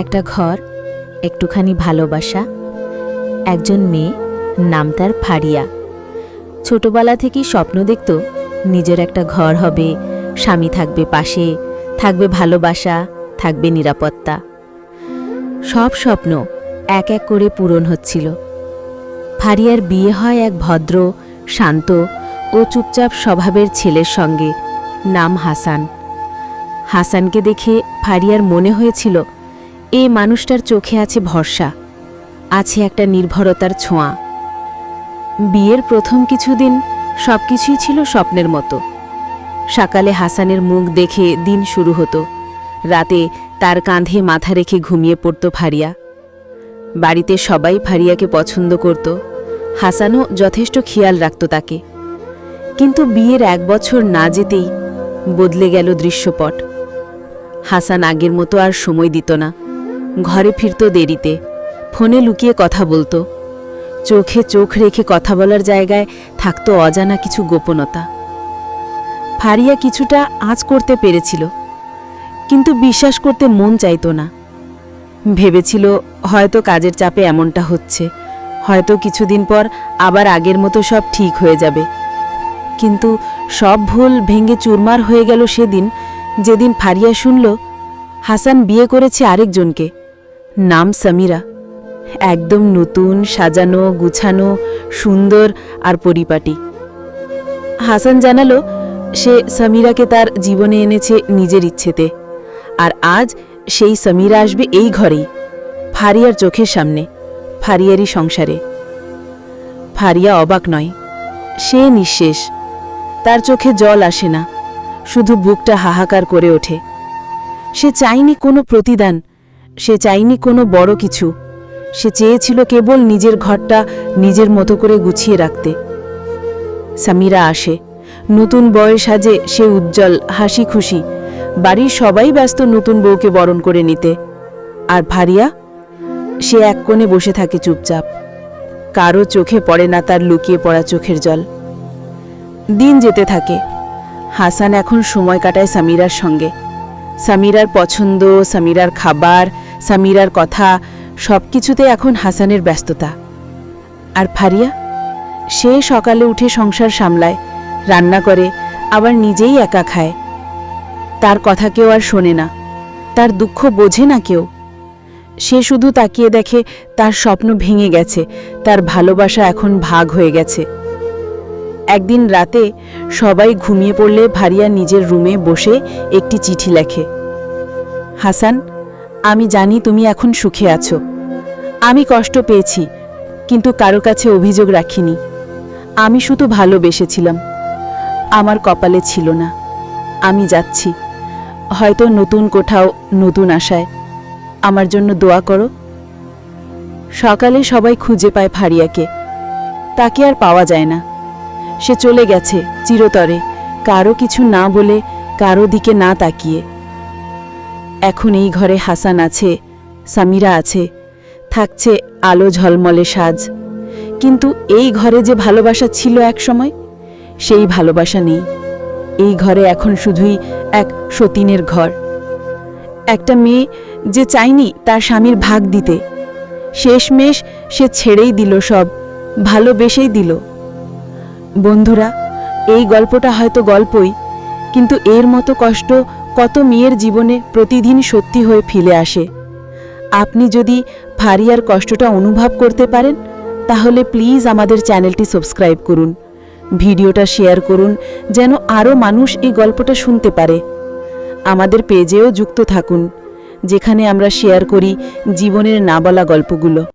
একটা ঘর, একটুখানি ভালোবাসা, একজন মেয়ে, নাম তার ফারিয়া। ছোটবেলা থেকেই স্বপ্ন দেখত নিজের একটা ঘর হবে, স্বামী থাকবে পাশে, থাকবে ভালোবাসা, থাকবে নিরাপত্তা। সব স্বপ্ন এক এক করে পূরণ হচ্ছিল। ফারিয়ার বিয়ে হয় এক ভদ্র, শান্ত ও চুপচাপ স্বভাবের ছেলের সঙ্গে, নাম হাসান। হাসানকে দেখে ফারিয়ার মনে হয়েছিল এই মানুষটার চোখে আছে ভরসা, আছে একটা নির্ভরতার ছোঁয়া। বিয়ের প্রথম কিছুদিন সবকিছুই ছিল স্বপ্নের মতো। সকালে হাসানের মুখ দেখে দিন শুরু হতো, রাতে তার কাঁধে মাথা রেখে ঘুমিয়ে পড়ত ফারিয়া। বাড়িতে সবাই ফারিয়াকে পছন্দ করত, হাসানও যথেষ্ট খেয়াল রাখত তাকে। কিন্তু বিয়ের 1 বছর না যেতেই বদলে গেল দৃশ্যপট। হাসান আগের মতো আর সময় দিত না, ঘরে ফিরত দেরিতে, ফোনে লুকিয়ে কথা বলতো, চোখে চোখ রেখে কথা বলার জায়গায় থাকতো অজানা কিছু গোপনতা। ফারিয়া কিছুটা আঁচ করতে পেরেছিল, কিন্তু বিশ্বাস করতে মন চাইত না। ভেবেছিল হয়তো কাজের চাপে এমনটা হচ্ছে, হয়তো কিছুদিন পর আবার আগের মতো সব ঠিক হয়ে যাবে। কিন্তু সব ভুল ভেঙে চুরমার হয়ে গেল সেদিন, যেদিন ফারিয়া শুনল হাসান বিয়ে করেছে আরেকজনকে, নাম সামিরা। একদম নতুন, সাজানো, গুছানো, সুন্দর আর পরিপাটি। হাসান জানালো সে সামিরাকে তার জীবনে এনেছে নিজের ইচ্ছেতে, আর আজ সেই সামিরা আসবে এই ঘরেই, ফারিয়ার চোখের সামনে, ফারিয়ারই সংসারে। ফারিয়া অবাক নয়, সে নিঃশেষ। তার চোখে জল আসে না, শুধু বুকটা হাহাকার করে ওঠে। সে চায়নি কোনো প্রতিদান, সে চায়নি কোনো বড় কিছু, সে চেয়েছিল কেবল নিজের ঘরটা নিজের মতো করে গুছিয়ে রাখতে। সামিরা আসে, নতুন বয়স সাজে সে উজ্জ্বল, হাসি খুশি। বাড়ির সবাই ব্যস্ত নতুন বউকে বরণ করে নিতে। আর ফারিয়া, সে এক কোণে বসে থাকে চুপচাপ। কারো চোখে পড়ে না তার লুকিয়ে পড়া চোখের জল। দিন যেতে থাকে। হাসান এখন সময় কাটায় সামিরার সঙ্গে। সামিরার পছন্দ, সামিরার খাবার, সামিরার কথা, সব কিছুতে এখন হাসানের ব্যস্ততা। আর ফারিয়া, সে সকালে উঠে সংসার সামলায়, রান্না করে, আবার নিজেই একা খায়। তার কথা কেউ আর শোনে না, তার দুঃখ বোঝে না কেউ। সে শুধু তাকিয়ে দেখে তার স্বপ্ন ভেঙে গেছে, তার ভালোবাসা এখন ভাগ হয়ে গেছে। একদিন রাতে সবাই ঘুমিয়ে পড়লে ফারিয়া নিজের রুমে বসে একটি চিঠি লেখে। হাসান, আমি জানি তুমি এখন সুখে আছো। আমি কষ্ট পেয়েছি, কিন্তু কারো কাছে অভিযোগ রাখিনি। আমি শুধু ভালোবেসেছিলাম, আমার কপালে ছিল না। আমি যাচ্ছি, হয়তো নতুন কোথাও, নতুন আশায়। আমার জন্য দোয়া করো। সকালে সবাই খুঁজে পায় ফারিয়াকে, তাকে আর পাওয়া যায় না। সে চলে গেছে চিরতরে, কারো কিছু না বলে, কারো দিকে না তাকিয়ে। এখন এই ঘরে হাসান আছে, সামিরা আছে, থাকছে আলো ঝলমলে সাজ। কিন্তু এই ঘরে যে ভালোবাসা ছিল এক সময়, সেই ভালোবাসা নেই। এই ঘরে এখন শুধুই এক সতীনের ঘর। একটা মেয়ে যে চায়নি তার স্বামীর ভাগ দিতে, শেষমেশ সে ছেড়েই দিল সব, ভালোবেসেই দিল। বন্ধুরা, এই গল্পটা হয়তো গল্পই, কিন্তু এর মতো কষ্ট কত মেয়ের জীবনে প্রতিদিন সত্যি হয়ে ফিরে আসে। আপনি যদি ফারিয়ার কষ্টটা অনুভব করতে পারেন, তাহলে প্লিজ আমাদের চ্যানেলটি সাবস্ক্রাইব করুন, ভিডিওটা শেয়ার করুন, যেন আরও মানুষ এই গল্পটা শুনতে পারে। আমাদের পেজেও যুক্ত থাকুন, যেখানে আমরা শেয়ার করি জীবনের না বলা গল্পগুলো।